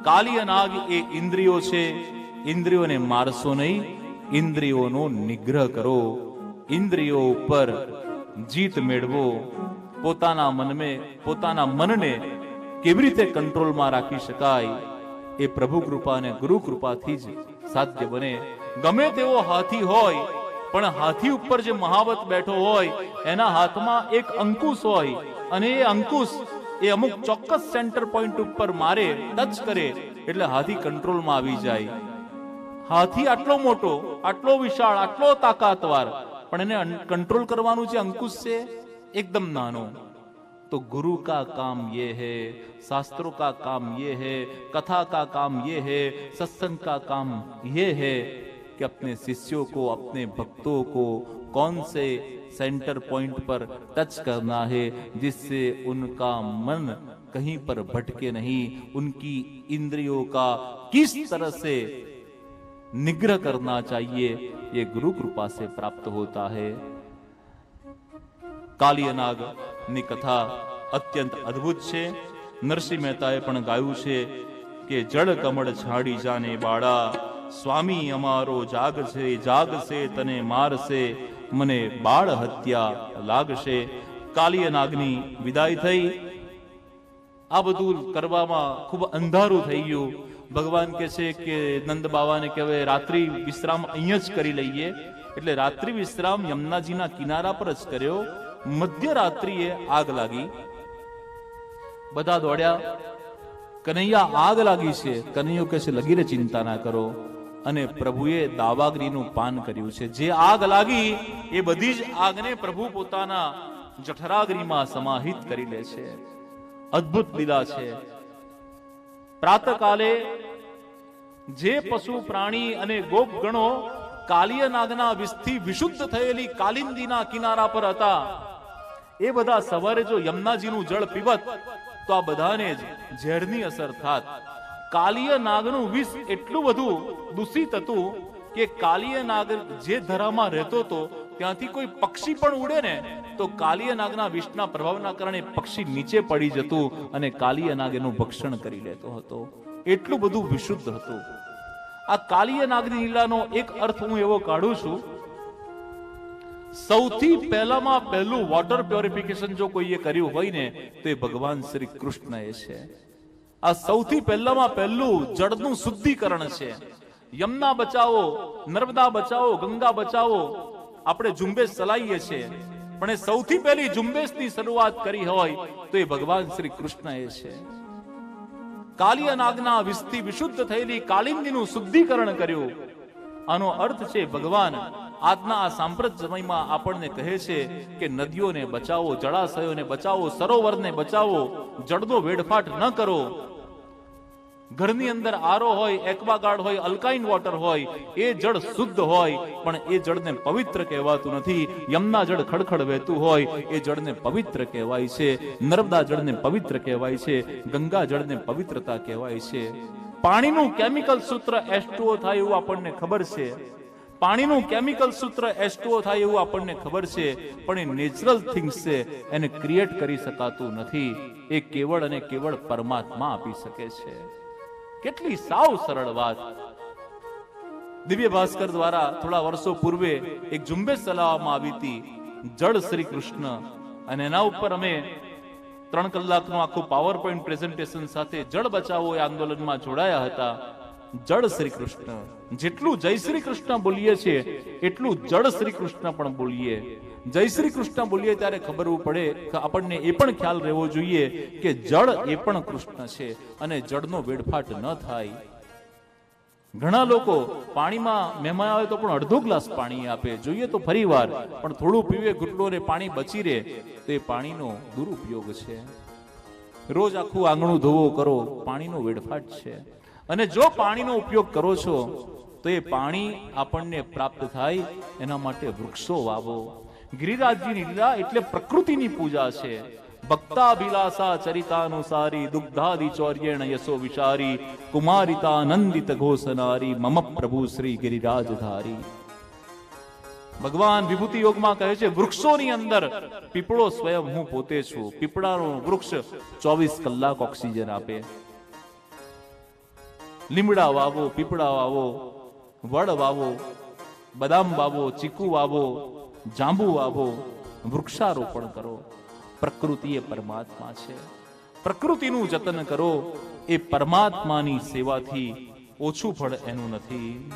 કાલિય નાગ એ ઇન્દ્રિયો છે, ઇન્દ્રિયોને મારશો નહીં, ઇન્દ્રિયોનો નિગ્રહ કરો, ઇન્દ્રિયો ઉપર જીત મેળવો, પોતાના મનને કેવી રીતે કંટ્રોલમાં રાખી શકાય એ પ્રભુ કૃપા અને ગુરુ કૃપાથી જ સાધ્ય બને. ગમે તેવો હાથી હોય, પણ હાથી ઉપર જે મહાવત બેઠો હોય એના હાથમાં એક અંકુશ હોય, અને એ અંકુશ એ અમુક ચોક્કસ સેન્ટર પોઈન્ટ ઉપર મારે, ટચ કરે એટલે હાથી કંટ્રોલમાં આવી જાય. હાથી આટલો મોટો, આટલો વિશાળ, આટલો તાકાતવાર, પણ એને કંટ્રોલ કરવાનું જે અંકુશ છે एकदम नानो. तो गुरु का काम ये है, शास्त्रों का काम ये है, कथा का काम ये है, सत्संग का काम ये है कि अपने शिष्यों को, अपने भक्तों को कौन से सेंटर पॉइंट पर टच करना है जिससे उनका मन कहीं पर भटके नहीं, उनकी इंद्रियों का किस तरह से निग्रह करना चाहिए, ये गुरु कृपा से प्राप्त होता है. કાલિય નાગ ની કથા અત્યંત અદ્ભુત છે. નરસિંહ મહેતાએ પણ ગાયું છે કે જળ કમળ છાડી જાને બાળા, સ્વામી અમારો જાગશે, જાગશે તને મારશે, મને બાળ હત્યા લાગશે. કાલિય નાગની વિદાય થઈ. આ બધું કરવામાં ખૂબ અંધારું થઈ ગયું. ભગવાન કહે છે કે નંદ બાવાને કહેવાય રાત્રિ વિશ્રામ અહીંયા જ કરી લઈએ, એટલે રાત્રિ વિશ્રામ યમુનાજીના કિનારા પર જ કર્યો. મધ્યરાત્રિએ આગ લાગી. બધા દોડ્યા, કનૈયા આગ લાગી છે. કનૈયો કહે છે લગી રે, ચિંતા ના કરો. અને પ્રભુએ દાવાગ્નિનું પાન કર્યું છે. જે આગ લાગી એ બધી જ આગને પ્રભુ પોતાના જઠરાગ્નિમાં સમાહિત કરી લે છે. અદ્ભુત લીલા છે. પ્રાતકાલે જે પશુ પ્રાણી અને ગોપ ગણો કાલિય નાગના વિષથી વિશુદ્ધ થયેલી કાલિંદીના કિનારા પર હતા, એ બધા સવારે જો યમુનાજીનું જળ પીવત તો આ બધાને જ ઝેરની અસર થાત. કાલિય નાગનું વિષ એટલું બધું દૂષિત હતું કે કાલિય નાગ જે ધરામાં રહેતો હતો ત્યાંથી કોઈ પક્ષી પણ ઉડે ને તો કાલિય નાગના વિષના પ્રભાવના કારણે પક્ષી નીચે પડી જતું અને કાલિય નાગ એનું ભક્ષણ કરી લેતો હતો. એટલું બધું વિશુદ્ધ હતું. આ કાલિય નાગની લીલાનો એક અર્થ હું એવો કાઢું છું, સૌથી પહેલામાં પહેલું વોટર પ્યોરિફિકેશન જો કોઈએ કર્યું હોય ને તો એ ભગવાન શ્રી કૃષ્ણએ છે. આ સૌથી પહેલામાં પહેલું જળનું શુદ્ધિકરણ છે. યમુના બચાવો, નર્મદા બચાવો, ગંગા બચાવો આપણે ઝુંબેશ ચલાવીએ છીએ, પણ એ સૌથી પહેલી ઝુંબેશની શરૂઆત કરી હોય તો એ ભગવાન શ્રી કૃષ્ણએ છે. કાલિય નાગના વિષથી વિશુદ્ધ થયેલી કાલિંદીનું શુદ્ધિકરણ કર્યું. આનો અર્થ છે ભગવાન આજના આ સાંપ્રત સમયમાં આપણને કહે છે કે નદીઓને બચાવો, જળાશયોને બચાવો, સરોવરને બચાવો, જળનો વેડફાટ ન કરો. ઘરની અંદર આરો હોય, એક્વાગાર્ડ હોય, અલ્કાઇન વોટર હોય, એ જળ શુદ્ધ હોય પણ એ જળને પવિત્ર કહેવાતું નથી. યમુના જળ ખડખડ વહેતું હોય એ જળને પવિત્ર કહેવાય છે. નર્મદા જળને પવિત્ર કહેવાય છે. ગંગા જળને પવિત્રતા કહેવાય છે. પાણીનું કેમિકલ સૂત્ર H2O થાય એવું આપણને ખબર છે. પાણીનું કેમિકલ સૂત્ર H2O થાય એવું આપણને ખબર છે, પણ એ નેચરલ થિંગ્સ છે, એને ક્રિએટ કરી શકાતું નથી. એ કેવળ અને કેવળ પરમાત્મા આપી શકે છે. કેટલી સાવ સરળ વાત. દિવ્ય ભાસ્કર દ્વારા થોડા વર્ષો પૂર્વે એક ઝુંબેશ ચલાવવામાં આવી હતી, જળ શ્રી કૃષ્ણ, અને એના ઉપર અમે 3 કલાકનું આખું પાવર પોઈન્ટ પ્રેઝન્ટેશન સાથે જળ બચાવો એ આંદોલનમાં જોડાયા હતા. જળ શ્રી કૃષ્ણ, જેટલું જય શ્રી કૃષ્ણ બોલીએ છીએ એટલું જળ શ્રી કૃષ્ણ પણ બોલીએ. જય શ્રી કૃષ્ણ બોલીએ ત્યારે ખબર પડે કે આપણને એ પણ ખ્યાલ રહેવો જોઈએ કે જળ એ પણ કૃષ્ણ છે અને જળનો વેડફાટ ન થાય. ઘણા લોકો પાણીમાં મહેમાન આવે તો પણ અડધો ગ્લાસ પાણી આપે, જોઈએ તો ફરી વાર, પણ થોડું પીવે ઘૂંટડો ને પાણી બચી રહે તો એ પાણીનો દુરુપયોગ છે. રોજ આખું આંગણું ધોવો કરો, પાણીનો વેડફાટ છે. અને જો પાણીનો ઉપયોગ કરો છો તો એ પાણી આપણને પ્રાપ્ત થાય એના માટે વૃક્ષો વાવો. ગિરિરાજજીની લીલા એટલે પ્રકૃતિની પૂજા છે. ભક્તાભિલાષા ચરિતાનુસારી દુગ્ધાદિ ચૌર્યેણ યશો વિચારી કુમારિતા નંદિત ઘોષનારી મમ પ્રભુ શ્રી ગિરિરાજધારી. ભગવાન વિભૂતિ યોગમાં કહે છે વૃક્ષોની અંદર પીપળો સ્વયં હું પોતે છું. પીપળાનું વૃક્ષ 24 કલાક ઓક્સિજન આપે. લીમડા વાવો, પીપળા વાવો, વડ વાવો, બદામ વાવો, ચીકુ વાવો, જાંબુ વાવો, વૃક્ષારોપણ કરો. પ્રકૃતિ એ પરમાત્મા છે. પ્રકૃતિનું જતન કરો. એ પરમાત્માની સેવાથી ઓછું ફળ એનું નથી.